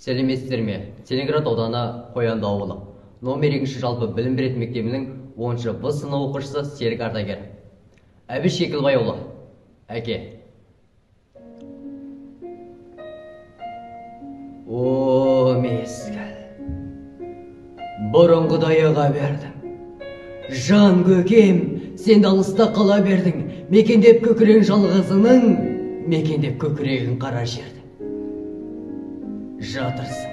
Сәлеметсіздер ме? Целиноград ауданы Қоянды ауылы. Номер 2 жалпы білім беретін мектебінің 10-шы Б сынып оқушысы Серік Ардагер. Әбіш Шекілбайұлы. Әке. О, мезгіл. Бұрынғыдай аға бердім. Жан көкем, сен алыста қала бердің. Мекендеп көкірегін жалғызының, мекендеп көкірегін қара жерді. Жатырсың.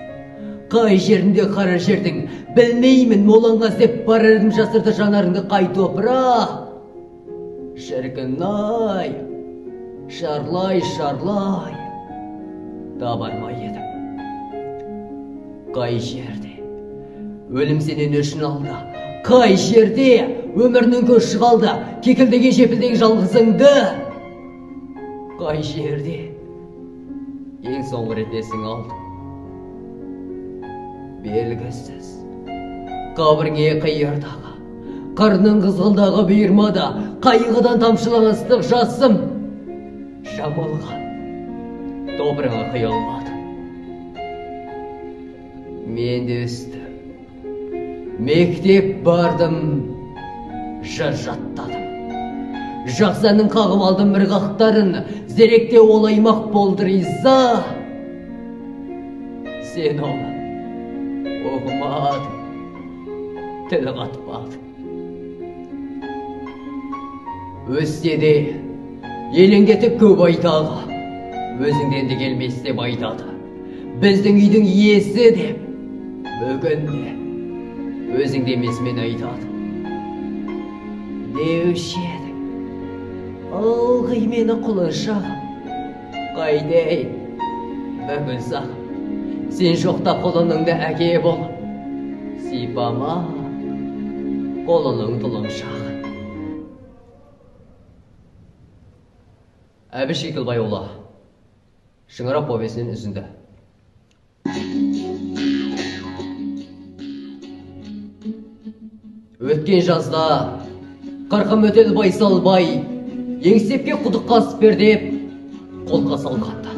Қай жерінде қара жердің, білмеймін, моланға зеп барырдым жасырды жанарыңды қай топыра. Шіркін-ай, шарлай, табармай едім. Қай жерде, өлім сенен өшін алды. Қай жерде, өмірінің көші қалды, кекілдеген жепілдеген жалғызыңды. Қай жерде, ең соңғы рет есің алды. Белгісіз, қабіріңе қиырдағы, қарның қызғылдағы бұйырмада, қайғыдан тамшылаған ыстық жасым, жамылған, топырыңа қиылмады. Мен де өстім, мектеп бардым, жыр жаттадым. Жақсаның қағып алдым бір қақтарын, зеректе олаймақ болды риза. Сен оны оқымадың, тілі қатпадың. Өссе де елеңдетіп көп айтаға, өзіңден де келмес деп айтады. Біздің үйдің иесі деп, бүгінде өзіңде емес мен айтады. Деуші едің, ылғи мені құлыншағым, қайдейін, бүгін сағым. Сен жоқта қолыныңды әке болып, сипама қолының тұлымшағы. Әбіш Шекілбайұлы, Шыңырау повесінен үзінді. Өткен жазда Қарқым өтел байсалбай, еңсепке құдық қасып бер деп қолға салғанда.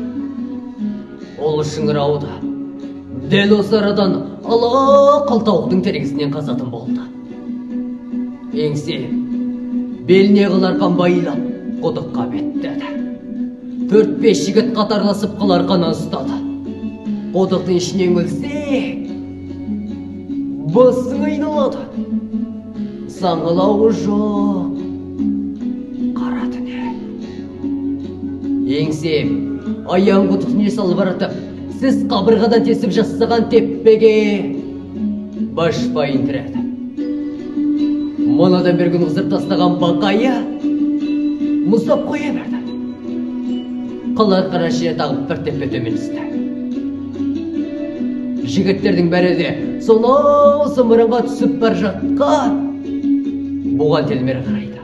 Ол Шыңырауда дәл осы арадан ала қалтауықтың терегісінен қазатын болды. Еңсе беліне қыларқан байлап құдыққа беттеді. 4-5 жігіт қатарласып қыларқаны ұстады. Құдықтың ішінен өлсек, басың айналады. Саңылауы жоқ, қара түне. Еңсем аян құдықтың салып баратып, сіз қабырғадан тесіп жасаған теппеге башпайын тіреді. Мұнадан бір күн ұзыр тастаған бақайы мұздап қоя берді. Қалар қара жер тағып бір теппе төмен түсті. Жігіттердің бәрі де сонау зымырынға түсіп бар жатқан бұған телмері қарайды.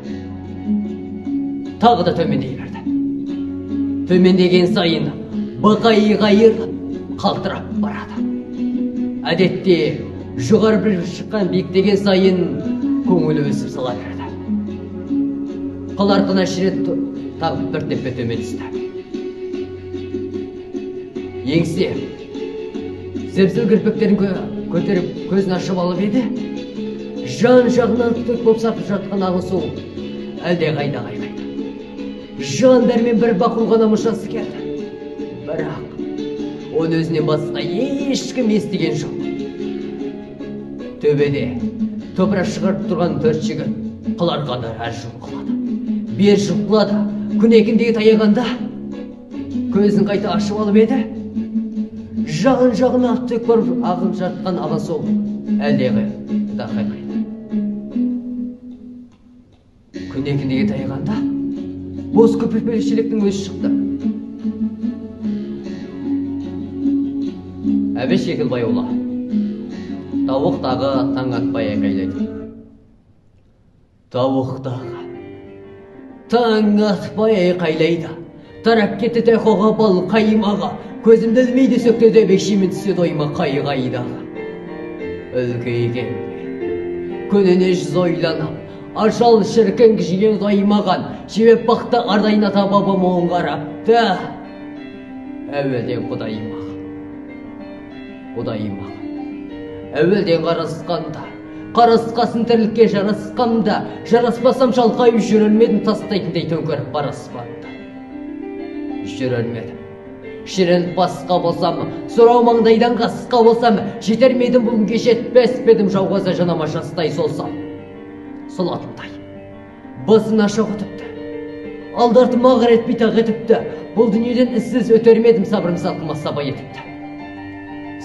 Тағы да төмендей берді. Төмендеген сайын бақайы қайыр қалтырап барады. Әдетте жоғары бір шыққан биіктеген сайын көңілі өсіп сала берді. Қаларқына шірет тағып бір теппе төмен түсті. Еңсе зәпсіл кірпіктерін көтеріп көзін ашып алып еді, жан жағынан түк боп сапып жатқан ағы соң әлде қайда қайнайды. Жан дәрмен бір бақылғана мұшасы келді. Бірақ оны өзінен басқа ешкім естіген жоқ. Төбеде топырақ шығарып тұрған 4 жігіт қыларқаны әр жұлқылады. Бер жұлқылады. Күн екіндегі таяғанда көзін қайта ашып алып еді, жағын тек көріп ағып жатқан ала сол әлдеғі да қайқайды. Күн екіндегі таяғанда бос көпірпелі шелектің өзі шықты. Әбіш Шекілбайұлы, тауықтағы таң атпай айқайлайды. Тауықтағы таң атпай айқайлайды. Тарап кетті тәқоға бал қаймаға, көзімді ілмейді сөктеді бекшемен түседі ойма қайғайдағы. Үлкейгенде күніне жүз ойланып, ажал шіркін кішіген қаймаған, жебеп бақты ардайына табабы моң қарапты. Әуелден құдайыма Құдайым ағам, әуелден қарасқасын тірлікке жарасқамда, жараспасам шалқайып жүрелмедім тастайтындай төңкеріп бараспамда. Жүрелмедім. Шіреніп басқа болсам, сұрау маңдайдан қасқа болсам, жетер медім бүгінге жетпес педім жауғаза жанама жастай солсам. Сол атымдай, басын аша құтыпты. Алдартым ағыр етпей тақ етіпті. Бұл дүниеден іссіз өтермедім, сабырым салқыма саба етіпті.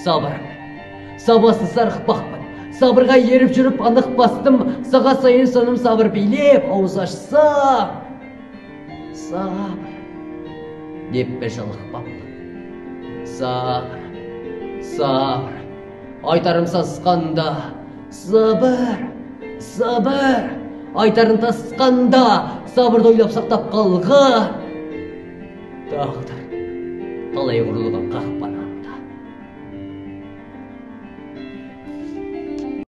Сабырым, сабасы сарқып бақпын. Сабырға еріп жүріп анық бастым. Саға сайын соным сабыр бейлеп, ауыз ашсам. Сабыр, деп бе жалық бақпын. Сабыр, сабыр, айтарым сасқанда. Сабыр, сабыр, айтарын тасқанда. Сабырды ойлап сақтап қалға. Тағдыр, талай құрылған қақпа.